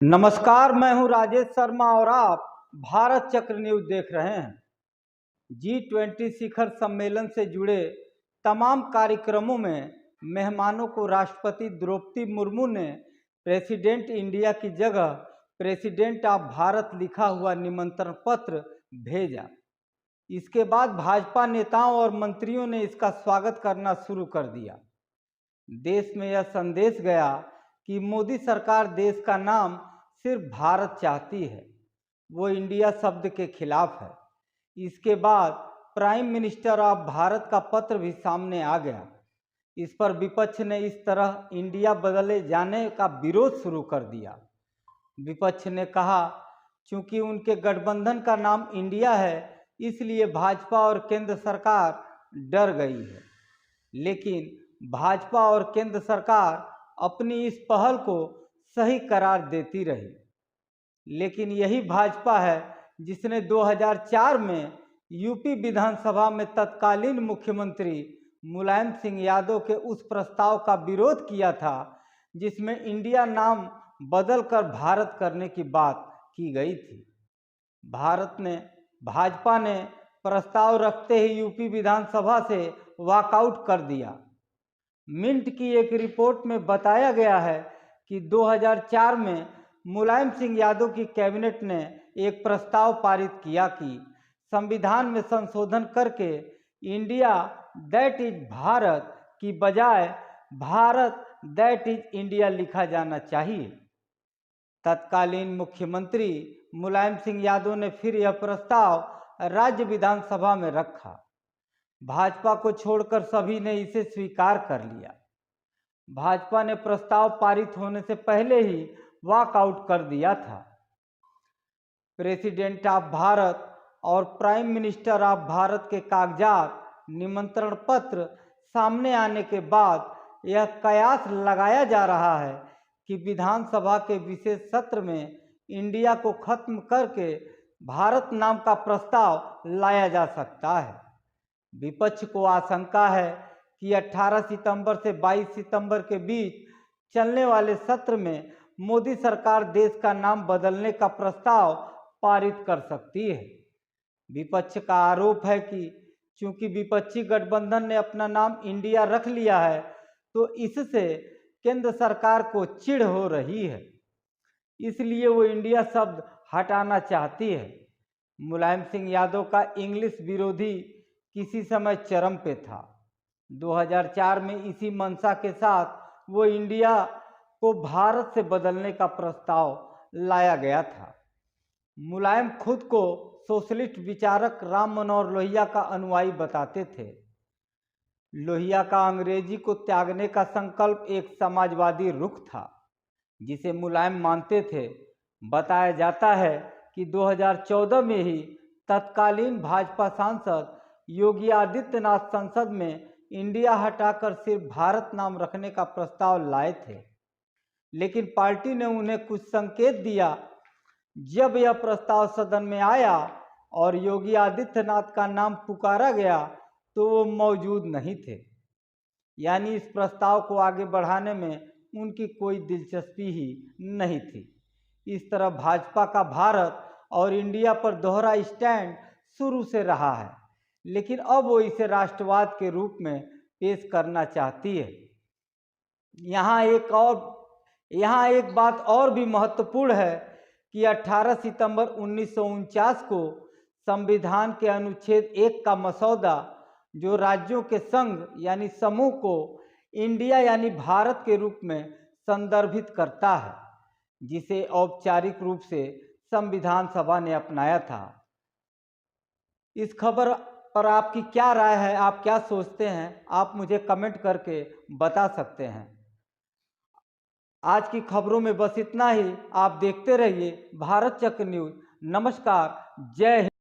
नमस्कार, मैं हूं राजेश शर्मा और आप भारत चक्र न्यूज देख रहे हैं। G20 शिखर सम्मेलन से जुड़े तमाम कार्यक्रमों में मेहमानों को राष्ट्रपति द्रौपदी मुर्मू ने प्रेसिडेंट इंडिया की जगह प्रेसिडेंट ऑफ भारत लिखा हुआ निमंत्रण पत्र भेजा। इसके बाद भाजपा नेताओं और मंत्रियों ने इसका स्वागत करना शुरू कर दिया। देश में यह संदेश गया कि मोदी सरकार देश का नाम सिर्फ भारत चाहती है, वो इंडिया शब्द के खिलाफ है। इसके बाद प्राइम मिनिस्टर ऑफ भारत का पत्र भी सामने आ गया। इस पर विपक्ष ने इस तरह इंडिया बदले जाने का विरोध शुरू कर दिया। विपक्ष ने कहा, चूंकि उनके गठबंधन का नाम इंडिया है, इसलिए भाजपा और केंद्र सरकार डर गई है। लेकिन भाजपा और केंद्र सरकार अपनी इस पहल को सही करार देती रही। लेकिन यही भाजपा है जिसने 2004 में यूपी विधानसभा में तत्कालीन मुख्यमंत्री मुलायम सिंह यादव के उस प्रस्ताव का विरोध किया था जिसमें इंडिया नाम बदलकर भारत करने की बात की गई थी। भाजपा ने प्रस्ताव रखते ही यूपी विधानसभा से वॉकआउट कर दिया। मिंट की एक रिपोर्ट में बताया गया है कि 2004 में मुलायम सिंह यादव की कैबिनेट ने एक प्रस्ताव पारित किया कि संविधान में संशोधन करके इंडिया दैट इज भारत की बजाय भारत दैट इज इंडिया लिखा जाना चाहिए। तत्कालीन मुख्यमंत्री मुलायम सिंह यादव ने फिर यह प्रस्ताव राज्य विधानसभा में रखा। भाजपा को छोड़कर सभी ने इसे स्वीकार कर लिया। भाजपा ने प्रस्ताव पारित होने से पहले ही वॉकआउट कर दिया था। प्रेसिडेंट ऑफ भारत और प्राइम मिनिस्टर ऑफ भारत के कागजात निमंत्रण पत्र सामने आने के बाद यह कयास लगाया जा रहा है कि विधानसभा के विशेष सत्र में इंडिया को खत्म करके भारत नाम का प्रस्ताव लाया जा सकता है। विपक्ष को आशंका है कि 18 सितंबर से 22 सितंबर के बीच चलने वाले सत्र में मोदी सरकार देश का नाम बदलने का प्रस्ताव पारित कर सकती है। विपक्ष का आरोप है कि चूंकि विपक्षी गठबंधन ने अपना नाम इंडिया रख लिया है, तो इससे केंद्र सरकार को चिढ़ हो रही है, इसलिए वो इंडिया शब्द हटाना चाहती है। मुलायम सिंह यादव का इंग्लिश विरोधी किसी समय चरम पे था। 2004 में इसी मंशा के साथ वो इंडिया को भारत से बदलने का प्रस्ताव लाया गया था। मुलायम खुद को सोशलिस्ट विचारक राम मनोहर लोहिया का अनुयायी बताते थे। लोहिया का अंग्रेजी को त्यागने का संकल्प एक समाजवादी रुख था जिसे मुलायम मानते थे। बताया जाता है कि 2014 में ही तत्कालीन भाजपा सांसद योगी आदित्यनाथ संसद में इंडिया हटाकर सिर्फ भारत नाम रखने का प्रस्ताव लाए थे, लेकिन पार्टी ने उन्हें कुछ संकेत दिया। जब यह प्रस्ताव सदन में आया और योगी आदित्यनाथ का नाम पुकारा गया तो वो मौजूद नहीं थे, यानी इस प्रस्ताव को आगे बढ़ाने में उनकी कोई दिलचस्पी ही नहीं थी। इस तरह भाजपा का भारत और इंडिया पर दोहरा स्टैंड शुरू से रहा है, लेकिन अब वो इसे राष्ट्रवाद के रूप में पेश करना चाहती है। यहाँ एक बात और भी महत्वपूर्ण है कि 18 सितंबर 1949 को संविधान के अनुच्छेद 1 का मसौदा, जो राज्यों के संघ यानी समूह को इंडिया यानी भारत के रूप में संदर्भित करता है, जिसे औपचारिक रूप से संविधान सभा ने अपनाया था। इस खबर पर आपकी क्या राय है? आप क्या सोचते हैं? आप मुझे कमेंट करके बता सकते हैं। आज की खबरों में बस इतना ही। आप देखते रहिए भारत चक्र न्यूज। नमस्कार, जय हिंद।